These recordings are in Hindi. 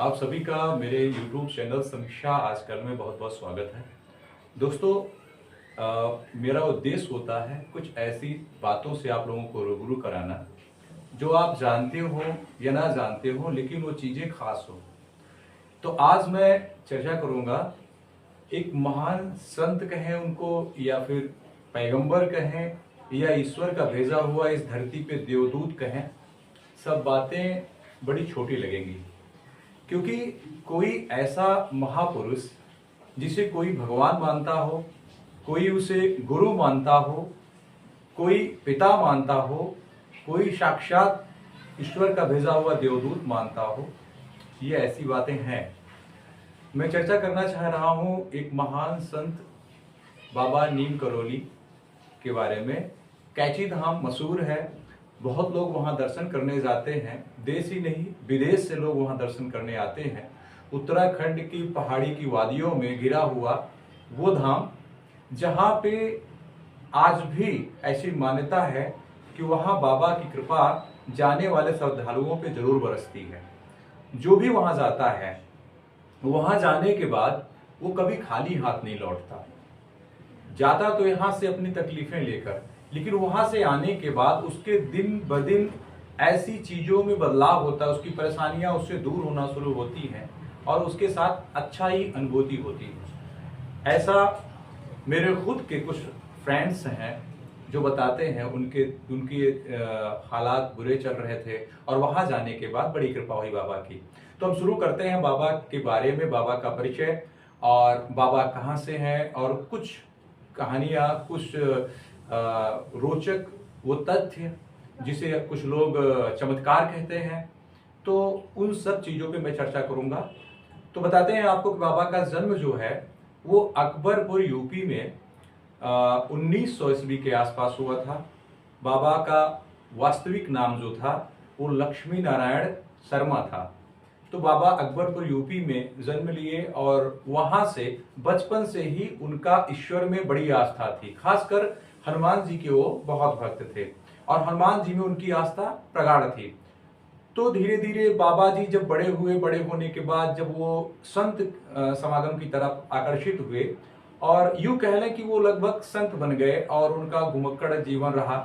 आप सभी का मेरे YouTube चैनल समीक्षा आजकल में बहुत बहुत स्वागत है। दोस्तों, मेरा उद्देश्य होता है कुछ ऐसी बातों से आप लोगों को रूबरू कराना जो आप जानते हो या ना जानते हो, लेकिन वो चीज़ें खास हो। तो आज मैं चर्चा करूँगा एक महान संत कहें उनको, या फिर पैगंबर कहें, या ईश्वर का भेजा हुआ इस धरती पे देवदूत कहें। सब बातें बड़ी छोटी लगेंगी, क्योंकि कोई ऐसा महापुरुष जिसे कोई भगवान मानता हो, कोई उसे गुरु मानता हो, कोई पिता मानता हो, कोई साक्षात ईश्वर का भेजा हुआ देवदूत मानता हो, ये ऐसी बातें हैं। मैं चर्चा करना चाह रहा हूँ एक महान संत बाबा नीम करोली के बारे में। कैची धाम मशहूर है, बहुत लोग वहाँ दर्शन करने जाते हैं। देश ही नहीं, विदेश से लोग वहाँ दर्शन करने आते हैं। उत्तराखंड की पहाड़ी की वादियों में घिरा हुआ वो धाम, जहाँ पे आज भी ऐसी मान्यता है कि वहाँ बाबा की कृपा जाने वाले श्रद्धालुओं पे जरूर बरसती है। जो भी वहाँ जाता है, वहाँ जाने के बाद वो कभी खाली हाथ नहीं लौटता। जाता तो यहाँ से अपनी तकलीफें लेकर, लेकिन वहां से आने के बाद उसके दिन ब दिन ऐसी चीजों में बदलाव होता है, उसकी परेशानियां उससे दूर होना शुरू होती हैं और उसके साथ अच्छा ही अनुभूति होती है। ऐसा मेरे खुद के कुछ फ्रेंड्स हैं जो बताते हैं उनके हालात बुरे चल रहे थे और वहां जाने के बाद बड़ी कृपा हुई बाबा की। तो हम शुरू करते हैं बाबा के बारे में, बाबा का परिचय और बाबा कहाँ से हैं, और कुछ कहानियां, कुछ रोचक वो तथ्य जिसे कुछ लोग चमत्कार कहते हैं। तो उन सब चीजों पे मैं चर्चा करूंगा। तो बताते हैं आपको कि बाबा का जन्म जो है वो अकबरपुर यूपी में 1900 ईस्वी के आसपास हुआ था। बाबा का वास्तविक नाम जो था वो लक्ष्मी नारायण शर्मा था। तो बाबा अकबरपुर यूपी में जन्म लिए और वहां से बचपन से ही उनका ईश्वर में बड़ी आस्था थी। खासकर हनुमान जी के वो बहुत भक्त थे और हनुमान जी में उनकी आस्था प्रगाढ़ थी। तो धीरे धीरे बाबा जी जब बड़े हुए, बड़े होने के बाद जब वो संत समागम की तरफ आकर्षित हुए और यूं कह लें कि वो लगभग संत बन गए और उनका घुमक्कड़ जीवन रहा।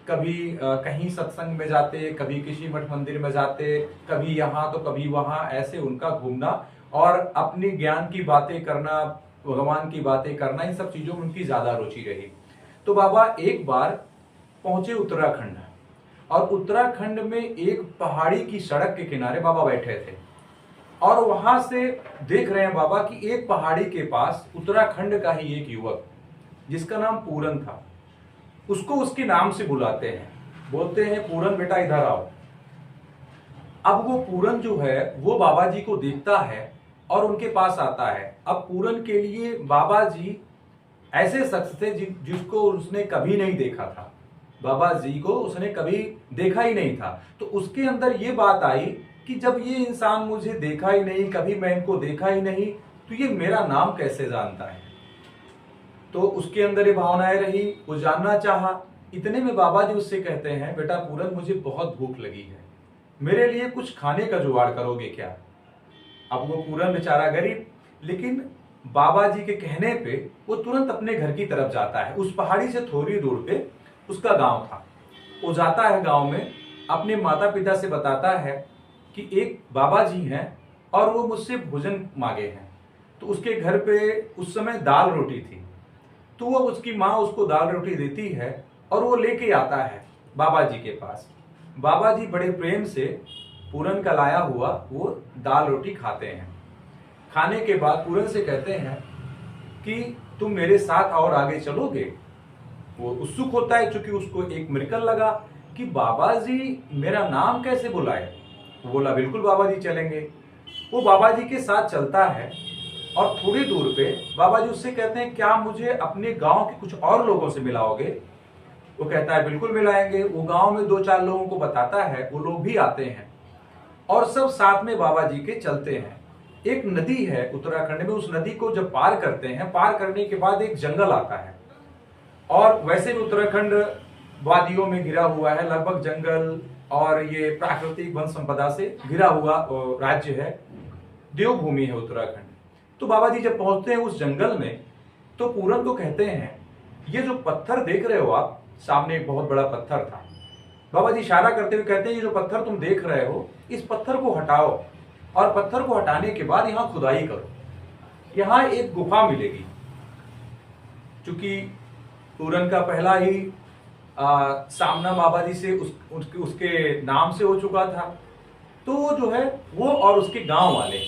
कभी कहीं सत्संग में जाते, कभी किसी मठ मंदिर में जाते, कभी यहाँ तो कभी वहाँ, ऐसे उनका घूमना और अपनी ज्ञान की बातें करना, भगवान की बातें करना, इन सब चीजों में उनकी ज्यादा रुचि रही। तो बाबा एक बार पहुंचे उत्तराखंड, और उत्तराखंड में एक पहाड़ी की सड़क के किनारे बाबा बैठे थे और वहां से देख रहे हैं बाबा कि एक पहाड़ी के पास उत्तराखंड का ही एक युवक जिसका नाम पूरन था, उसको उसके नाम से बुलाते हैं, बोलते हैं पूरन बेटा इधर आओ। अब वो पूरन जो है वो बाबा जी को देखता है और उनके पास आता है। अब पूरन के लिए बाबा जी ऐसे शख्स थे जिसको उसने कभी नहीं देखा था। बाबा जी को उसने कभी देखा ही नहीं था। तो उसके अंदर ये बात आई कि जब ये इंसान मुझे देखा ही नहीं, कभी मैं इनको देखा ही नहीं, तो ये मेरा नाम कैसे जानता है। तो उसके अंदर ये भावनाएं रही, वो जानना चाहा। इतने में बाबा जी उससे कहते हैं, बेटा पूरन मुझे बहुत भूख लगी है, मेरे लिए कुछ खाने का जुगाड़ करोगे क्या। अब वो पूरन बेचारा गरीब, लेकिन बाबा जी के कहने पे वो तुरंत अपने घर की तरफ जाता है। उस पहाड़ी से थोड़ी दूर पे उसका गांव था। वो जाता है गांव में, अपने माता पिता से बताता है कि एक बाबा जी हैं और वो मुझसे भोजन मांगे हैं। तो उसके घर पे उस समय दाल रोटी थी, तो वो उसकी माँ उसको दाल रोटी देती है और वो लेके आता है बाबा जी के पास। बाबा जी बड़े प्रेम से पूरन का लाया हुआ वो दाल रोटी खाते हैं। खाने के बाद पूरन से कहते हैं कि तुम मेरे साथ और आगे चलोगे। वो उत्सुक होता है, क्योंकि उसको एक मिरेकल लगा कि बाबा जी मेरा नाम कैसे बुलाए। वो बोला बिल्कुल बाबा जी चलेंगे। वो बाबा जी के साथ चलता है और थोड़ी दूर पे बाबा जी उससे कहते हैं, क्या मुझे अपने गांव के कुछ और लोगों से मिलाओगे। वो कहता है बिल्कुल मिलाएंगे। वो गांव में 2-4 लोगों को बताता है, वो लोग भी आते हैं और सब साथ में बाबा जी के चलते हैं। एक नदी है उत्तराखंड में, उस नदी को जब पार करते हैं, पार करने के बाद एक जंगल आता है। और वैसे भी उत्तराखंड वादियों में घिरा हुआ है, लगभग जंगल और ये प्राकृतिक वन संपदा से घिरा हुआ राज्य है। देवभूमि है उत्तराखंड। तो बाबा जी जब पहुंचते हैं उस जंगल में, तो पूरन को कहते हैं ये जो पत्थर देख रहे हो आप, सामने एक बहुत बड़ा पत्थर था। बाबा जी इशारा करते हुए कहते हैं ये जो पत्थर तुम देख रहे हो, इस पत्थर को हटाओ और पत्थर को हटाने के बाद यहां खुदाई करो, यहां एक गुफा मिलेगी। चूंकि पूरन का पहला ही सामना बाबा जी से उसके नाम से हो चुका था, तो जो है वो और उसके गांव वाले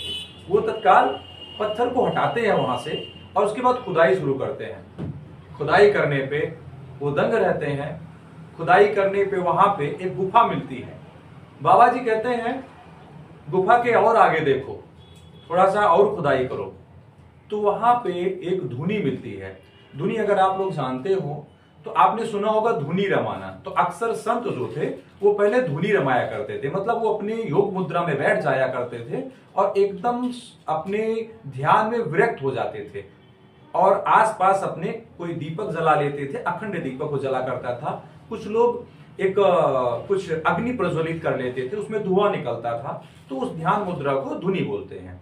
वो तत्काल पत्थर को हटाते हैं वहां से और उसके बाद खुदाई शुरू करते हैं। खुदाई करने पे वो दंग रहते हैं। खुदाई करने पे वहां पे एक गुफा मिलती है। बाबा जी कहते हैं गुफा के और आगे देखो, थोड़ा सा और खुदाई करो, तो वहां पे एक धुनी मिलती है। धुनी अगर आप लोग जानते हो तो आपने सुना होगा धुनी रमाना। तो अक्सर संत जो थे वो पहले धुनी रमाया करते थे, मतलब वो अपने योग मुद्रा में बैठ जाया करते थे और एकदम अपने ध्यान में विरक्त हो जाते थे और आसपास अपने कोई दीपक जला लेते थे। अखंड दीपक को जला करता था। कुछ लोग कुछ अग्नि प्रज्वलित कर लेते थे, उसमें धुआं निकलता था, तो उस ध्यान मुद्रा को धुनी बोलते हैं।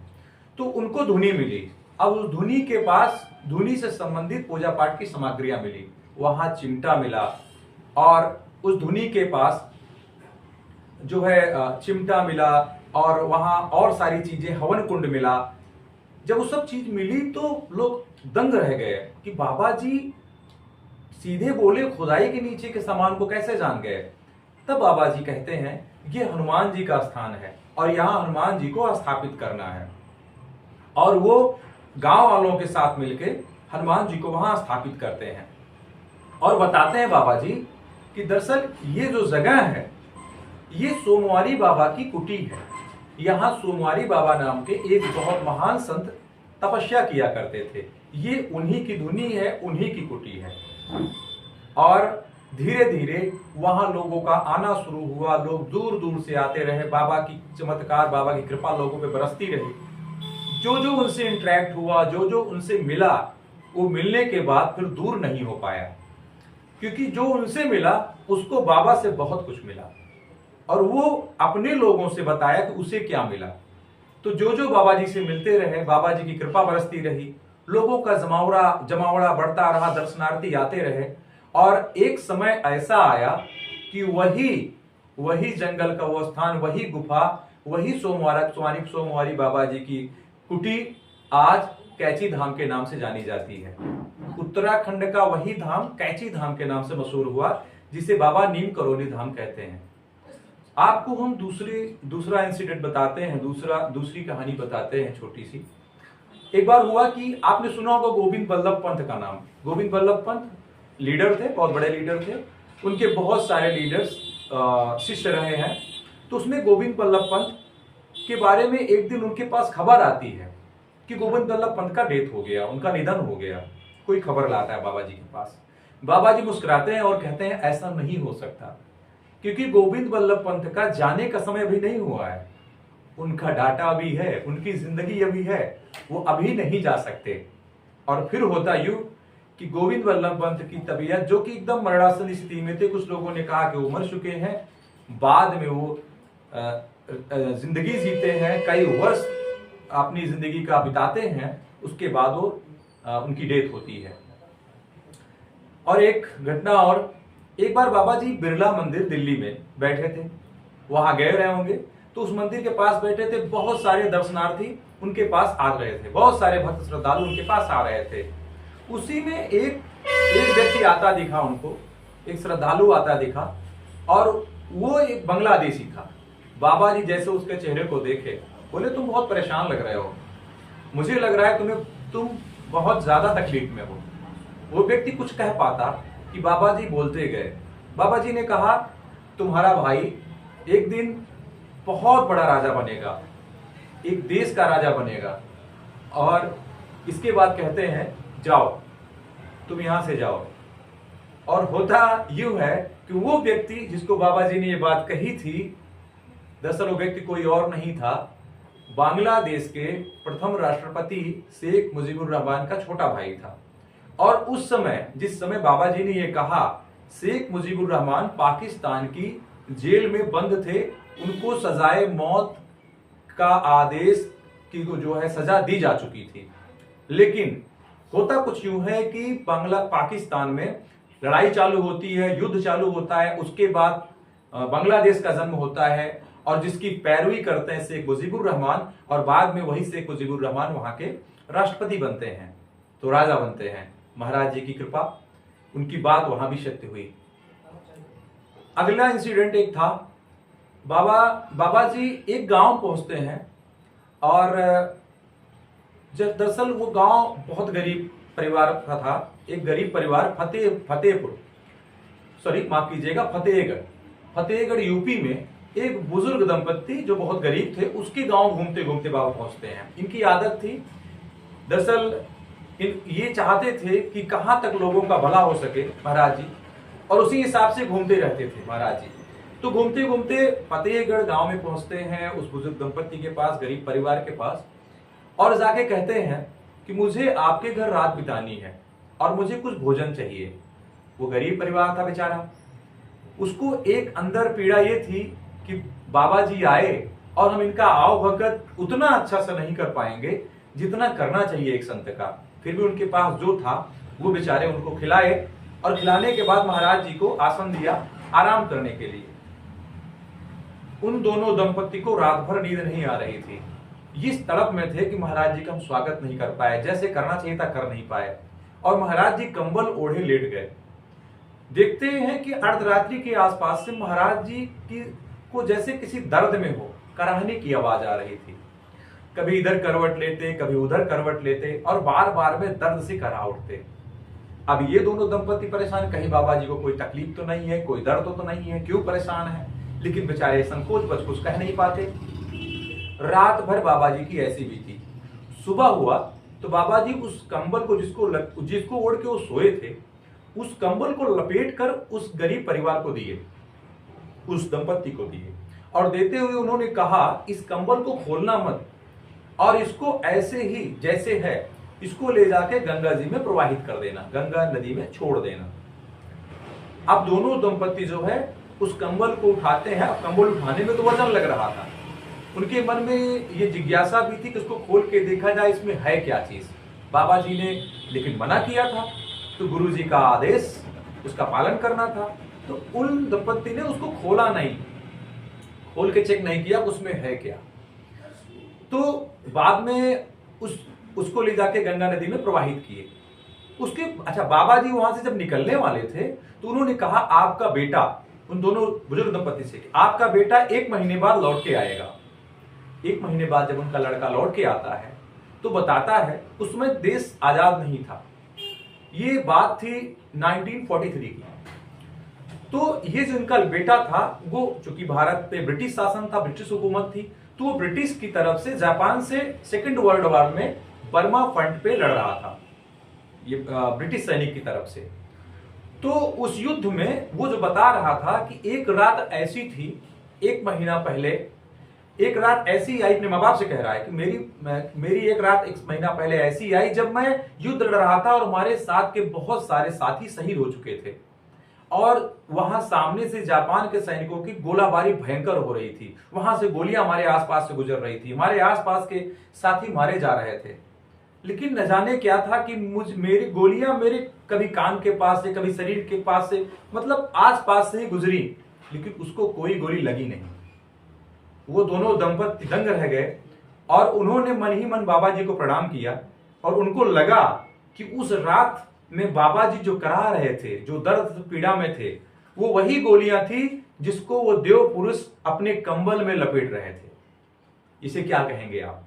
तो उनको धुनी मिली। अब उस धुनी के पास धुनी से संबंधित पूजा पाठ की सामग्रियां मिली। वहां चिमटा मिला और उस धुनी के पास जो है चिमटा मिला और वहां और सारी चीजें, हवन कुंड मिला। जब वो सब चीज मिली तो लोग दंग रह गए कि बाबा जी सीधे बोले खुदाई के नीचे के सामान को कैसे जान गए। तब बाबा जी कहते हैं ये हनुमान जी का स्थान है और यहाँ हनुमान जी को स्थापित करना है। और वो गांव वालों के साथ मिलकर हनुमान जी को वहां स्थापित करते हैं और बताते हैं बाबा जी कि दरअसल ये जो जगह है ये सोमवारी बाबा की कुटी है। यहाँ सोमवारी बाबा नाम के एक बहुत महान संत तपस्या किया करते थे। ये उन्हीं की धुनी है, उन्हीं की कुटी है। और धीरे धीरे वहां लोगों का आना शुरू हुआ। लोग दूर दूर से आते रहे। बाबा की चमत्कार, बाबा की कृपा लोगों पे बरसती रही। जो जो उनसे इंटरेक्ट हुआ, जो जो उनसे मिला, वो मिलने के बाद फिर दूर नहीं हो पाया, क्योंकि जो उनसे मिला उसको बाबा से बहुत कुछ मिला और वो अपने लोगों से बताया कि उसे क्या मिला। तो जो जो बाबा जी से मिलते रहे, बाबा जी की कृपा बरसती रही। लोगों का जमावड़ा बढ़ता रहा, दर्शनार्थी आते रहे। और एक समय ऐसा आया कि वही जंगल का वो स्थान, वही गुफा, वही सोमवारी बाबा जी की कुटी आज कैची धाम के नाम से जानी जाती है। उत्तराखंड का वही धाम कैची धाम के नाम से मशहूर हुआ, जिसे बाबा नीम करोली धाम कहते हैं। आपको हम दूसरा इंसिडेंट बताते हैं, दूसरी कहानी बताते हैं छोटी सी। एक बार हुआ कि आपने सुना होगा गोविंद बल्लभ पंत का नाम। गोविंद बल्लभ पंत लीडर थे, बहुत बड़े लीडर थे। उनके बहुत सारे लीडर्स शिष्य रहे हैं। तो उसमें गोविंद बल्लभ पंत के बारे में एक दिन उनके पास खबर आती है कि गोविंद बल्लभ पंत का डेथ हो गया, उनका निधन हो गया। कोई खबर लाता है बाबा जी के पास। बाबा जी मुस्कुराते हैं और कहते हैं ऐसा नहीं हो सकता, क्योंकि गोविंद बल्लभ पंत का जाने का समय अभी नहीं हुआ है। उनका डाटा अभी है, उनकी जिंदगी अभी है, वो अभी नहीं जा सकते। और फिर होता यूं कि गोविंद बल्लभ पंत की तबीयत, जो कि एकदम मरणासन स्थिति में थे, कुछ लोगों ने कहा कि वो मर चुके हैं। बाद में वो जिंदगी जीते हैं, कई वर्ष अपनी जिंदगी का बिताते हैं। उसके बाद वो उनकी डेथ होती है। और एक घटना और, एक बार बाबा जी बिरला मंदिर दिल्ली में बैठे थे, वहां गए रहे होंगे। तो उस मंदिर के पास बैठे थे, बहुत सारे दर्शनार्थी उनके पास आ रहे थे, बहुत सारे भक्त श्रद्धालु उनके पास आ रहे थे। उसी में एक व्यक्ति आता दिखा उनको, एक श्रद्धालु आता दिखा और वो एक बांग्लादेशी था। बाबा जी जैसे उसके चेहरे को देखे, बोले तुम बहुत परेशान लग रहे हो, मुझे लग रहा है तुम बहुत ज्यादा तकलीफ में हो। वो व्यक्ति कुछ कह पाता कि बाबा जी बोलते गए। बाबा जी ने कहा तुम्हारा भाई एक दिन बहुत बड़ा राजा बनेगा, एक देश का राजा बनेगा। और इसके बाद कहते हैं जाओ, तुम यहां से जाओ। और होता यूं है कि वो व्यक्ति जिसको बाबा जी ने ये बात कही थी, दरअसल वो व्यक्ति कोई और नहीं था, बांग्लादेश के प्रथम राष्ट्रपति शेख मुजीबुर रहमान का छोटा भाई था। और उस समय, जिस समय बाबा जी ने ये कहा, शेख मुजीबुर रहमान पाकिस्तान की जेल में बंद थे। उनको सजाए मौत का आदेश की जो है सजा दी जा चुकी थी। लेकिन होता कुछ यूं है कि पाकिस्तान में लड़ाई चालू होती है, युद्ध चालू होता है, उसके बाद बांग्लादेश का जन्म होता है और जिसकी पैरवी करते हैं शेख मुजीबुर रहमान, और बाद में वही शेख मुजीबुर रहमान वहां के राष्ट्रपति बनते हैं, तो राजा बनते हैं। महाराज जी की कृपा, उनकी बात वहां भी सत्य हुई। अगला इंसिडेंट एक था, बाबा जी एक गांव पहुंचते हैं और जब दरअसल वो गांव बहुत गरीब परिवार का था। एक गरीब परिवार फतेहगढ़ यूपी में एक बुजुर्ग दंपत्ति जो बहुत गरीब थे, उसके गांव घूमते घूमते बाबा पहुंचते हैं। इनकी आदत थी, दरअसल ये चाहते थे कि कहां तक लोगों का भला हो सके महाराज जी, और उसी हिसाब से घूमते रहते थे महाराज जी। तो घूमते घूमते फतेहगढ़ गांव में पहुंचते हैं उस बुजुर्ग दंपत्ति के पास, गरीब परिवार के पास, और जाके कहते हैं कि मुझे आपके घर रात बितानी है और मुझे कुछ भोजन चाहिए। वो गरीब परिवार था बेचारा, उसको एक अंदर पीड़ा ये थी कि बाबा जी आए और हम इनका आओ भगत उतना अच्छा से नहीं कर पाएंगे जितना करना चाहिए एक संत का। फिर भी उनके पास जो था वो बेचारे उनको खिलाए, और खिलाने के बाद महाराज जी को आसन दिया आराम करने के लिए। उन दोनों दंपत्ति को रात भर नींद नहीं आ रही थी। इस तड़प में थे कि महाराज जी का हम स्वागत नहीं कर पाए, जैसे करना चाहिए था कर नहीं पाए, और महाराज जी कंबल ओढ़े लेट गए। देखते हैं कि अर्धरात्रि के आसपास से महाराज जी को जैसे किसी दर्द में हो, कराहने की आवाज आ रही थी। कभी इधर करवट लेते, कभी उधर करवट लेते, और बार बार में दर्द से करा उठते। अब ये दोनों दंपत्ति परेशान, कहीं बाबा जी को कोई तकलीफ तो नहीं है, कोई दर्द तो नहीं है, क्यों परेशान है, लेकिन बेचारे संकोच बच कुछ कह नहीं पाते। रात भर बाबा जी की ऐसी बीती। सुबह हुआ तो बाबा जी उस कंबल को जिसको ओढ़ के वो सोए थे, उस कंबल को लपेट कर उस गरीब परिवार को दिए, उस दंपत्ति को दिए, और देते हुए उन्होंने कहा इस कंबल को खोलना मत, और इसको ऐसे ही जैसे है इसको ले जाके गंगा जी में प्रवाहित कर देना, गंगा नदी में छोड़ देना। अब दोनों दंपत्ति जो है उस कंबल को उठाते हैं। अब कंबल उठाने में तो वजन लग रहा था, उनके मन में ये जिज्ञासा भी थी कि उसको खोल के देखा जाए इसमें है क्या चीज। बाबा जी ने लेकिन मना किया था, तो गुरु जी का आदेश उसका पालन करना था, तो उन दंपत्ति ने उसको खोला नहीं, खोल के चेक नहीं किया उसमें है क्या। तो बाद में उसको ले जाके गंगा नदी में प्रवाहित किए। उसके अच्छा बाबा जी वहां से जब निकलने वाले थे तो उन्होंने कहा आपका बेटा, उन दोनों बुजुर्ग दंपत्ति से, आपका बेटा 1 महीने बाद लौट के आएगा। 1 महीने बाद जब उनका लड़का लौट के आता है तो बताता है उसमें देश आजाद नहीं था। ये बात थी 1943 की। तो ये जो इनका बेटा था वो चूंकि भारत पे ब्रिटिश शासन था, ब्रिटिश हुकूमत थी, तो वो ब्रिटिश की तरफ से जापान से सेकेंड वर्ल्ड वॉर में बर्मा फ्रंट पे लड़ रहा था, ये ब्रिटिश सैनिक की तरफ से। तो उस युद्ध में वो जो बता रहा था कि एक रात ऐसी थी, 1 महीना पहले एक रात ऐसी आई, अपने माँ बाप से कह रहा है कि मेरी एक रात 1 महीना पहले ऐसी आई जब मैं युद्ध लड़ रहा था और हमारे साथ के बहुत सारे साथी शहीद हो चुके थे, और वहां सामने से जापान के सैनिकों की गोलाबारी भयंकर हो रही थी, वहां से गोलियां हमारे आसपास से गुजर रही थी, हमारे आसपास के साथी मारे जा रहे थे। लेकिन न जाने क्या था कि मेरी गोलियां मेरे कभी कान के पास से, कभी शरीर के पास से, मतलब आसपास से ही गुजरी, लेकिन उसको कोई गोली लगी नहीं। वो दोनों दंपत्ति दंग रह गए और उन्होंने मन ही मन बाबा जी को प्रणाम किया, और उनको लगा कि उस रात में बाबा जी जो करा रहे थे, जो दर्द पीड़ा में थे, वो वही गोलियां थी जिसको वो देव पुरुष अपने कंबल में लपेट रहे थे। इसे क्या कहेंगे आप?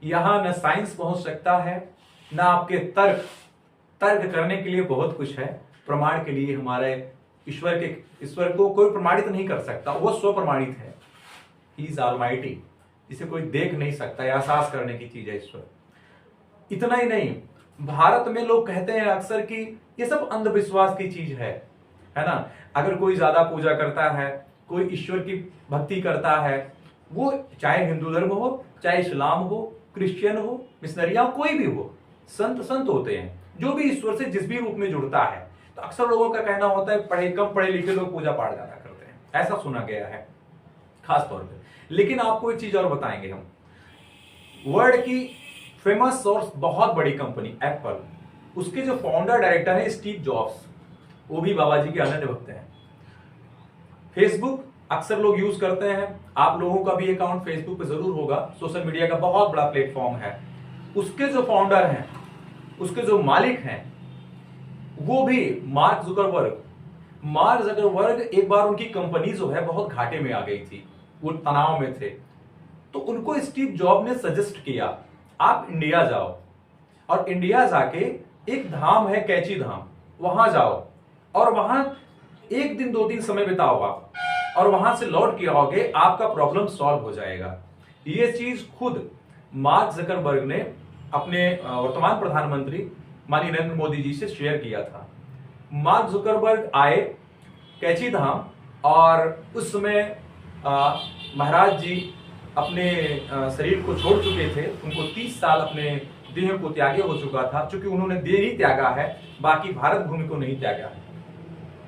यहां न साइंस पहुंच सकता है, न आपके तर्क करने के लिए बहुत कुछ है। प्रमाण के लिए हमारे ईश्वर को कोई प्रमाणित नहीं कर सकता, वो स्वप्रमाणित है। ही इज ऑलमाइटी, इसे कोई देख नहीं सकता, एहसास करने की चीज है ईश्वर। इतना ही नहीं, भारत में लोग कहते हैं अक्सर कि ये सब अंधविश्वास की चीज है ना। अगर कोई ज्यादा पूजा करता है, कोई ईश्वर की भक्ति करता है, वो चाहे हिंदू धर्म हो, चाहे इस्लाम हो, क्रिश्चियन हो, मिशनरिया, कोई भी हो, संत होते हैं, जो भी ईश्वर से जिस भी रूप में जुड़ता है। तो अक्सर लोगों का कहना होता है कम पढ़े लिखे लोग पूजा पाठ ज्यादा करते हैं, ऐसा सुना गया है खास तौर पे। लेकिन आपको एक चीज और बताएंगे हम, वर्ल्ड की फेमस और बहुत बड़ी कंपनी एप्पल, उसके जो फाउंडर डायरेक्टर है स्टीव जॉब्स, वो भी बाबा जी के अनन्य भक्त हैं। फेसबुक अक्सर लोग यूज करते हैं, आप लोगों का भी अकाउंट फेसबुक पे जरूर होगा, सोशल मीडिया का बहुत बड़ा प्लेटफॉर्म है। उसके जो फाउंडर हैं, उसके जो मालिक हैं, वो भी मार्क जुकरबर्ग एक बार उनकी कंपनी जो है बहुत घाटे में आ गई थी, वो तनाव में थे। तो उनको स्टीव जॉब ने सजेस्ट किया आप इंडिया जाओ, और इंडिया जाके एक धाम है कैची धाम, वहां जाओ और वहां एक दिन 2 दिन समय बिताओ आप, और वहां से लौट के आओगे आपका प्रॉब्लम सॉल्व हो जाएगा। ये चीज खुद मार्क जकरबर्ग ने अपने वर्तमान प्रधानमंत्री माननीय नरेंद्र मोदी जी से शेयर किया था। मार्क जुकरबर्ग आए कैची धाम, और उस समय महाराज जी अपने शरीर को छोड़ चुके थे, उनको 30 साल अपने देह को त्यागे हो चुका था। चूंकि उन्होंने देह ही त्यागा है, बाकी भारत भूमि को नहीं त्यागा है,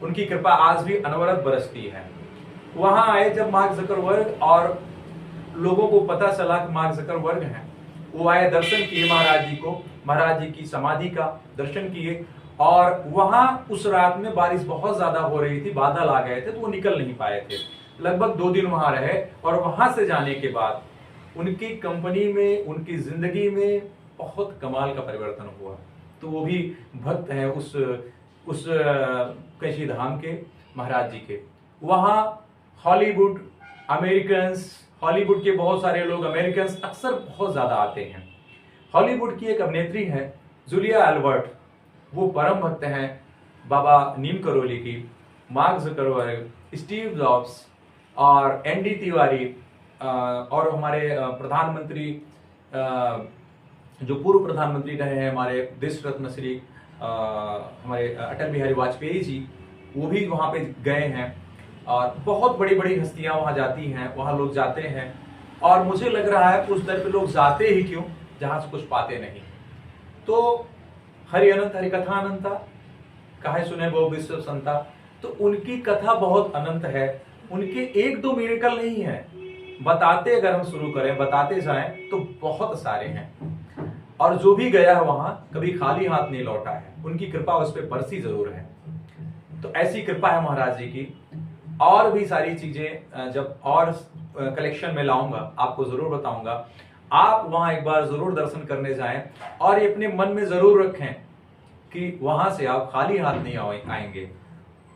उनकी कृपा आज भी अनवरत बरसती है। वहां आए जब मार्क जकरबर्ग, और लोगों को पता चला कि मार्क जकरबर्ग हैं, वो आए, दर्शन किए महाराज जी को, महाराज जी की समाधि का दर्शन किए। और वहां उस रात में बारिश बहुत ज्यादा हो रही थी, बादल आ गए थे, तो वो निकल नहीं पाए थे। लगभग 2 दिन वहां रहे, और वहां से जाने के बाद उनकी कंपनी में, उनकी जिंदगी में बहुत कमाल का परिवर्तन हुआ। तो वो भी भक्त हैं उस कैची धाम के, महाराज जी के। वहां हॉलीवुड के बहुत सारे लोग, अमेरिकन्स अक्सर बहुत ज्यादा आते हैं। हॉलीवुड की एक अभिनेत्री है जूलिया एल्बर्ट, वो परम भक्त हैं बाबा नीम करोली की। मार्क जुकरबर्ग, स्टीव जॉब्स और एनडी तिवारी, और हमारे प्रधानमंत्री, जो पूर्व प्रधानमंत्री रहे हैं हमारे देश रत्न श्री हमारे अटल बिहारी वाजपेयी जी, वो भी वहां पे गए हैं। और बहुत बड़ी बड़ी हस्तियां वहां जाती हैं, वहां लोग जाते हैं। और मुझे लग रहा है उस दर पे लोग जाते ही क्यों, जहां से कुछ पाते नहीं। तो हरि अनंत हरि कथा अनंता, काहे सुने बहु विश्व संता। तो उनकी कथा बहुत अनंत है, उनके 1-2 मिरेकल नहीं है, बताते अगर हम शुरू करें, बताते जाएं तो बहुत सारे हैं। और जो भी गया है वहां कभी खाली हाथ नहीं लौटा है, उनकी कृपा उस पर बरसी जरूर है। तो ऐसी कृपा है महाराज जी की। और भी सारी चीजें जब और कलेक्शन में लाऊंगा आपको जरूर बताऊंगा। आप वहां एक बार जरूर दर्शन करने जाएं, और ये अपने मन में जरूर रखें कि वहां से आप खाली हाथ नहीं आएंगे।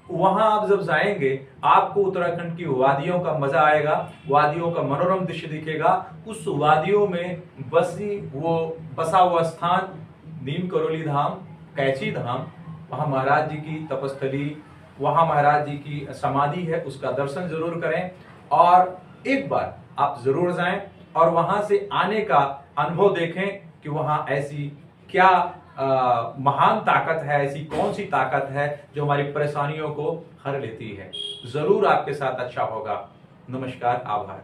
वहां आप जब जाएंगे आपको उत्तराखंड की वादियों का मजा आएगा, वादियों का मनोरम दृश्य दिखेगा। उस वादियों में बसा हुआ स्थान नीम करोली धाम, कैची धाम, वहां महाराज जी की तपस्थली, वहां महाराज जी की समाधि है, उसका दर्शन जरूर करें। और एक बार आप जरूर जाएं और वहां से आने का अनुभव देखें कि वहां ऐसी क्या महान ताकत है, ऐसी कौन सी ताकत है जो हमारी परेशानियों को हर लेती है। जरूर आपके साथ अच्छा होगा। नमस्कार, आभार।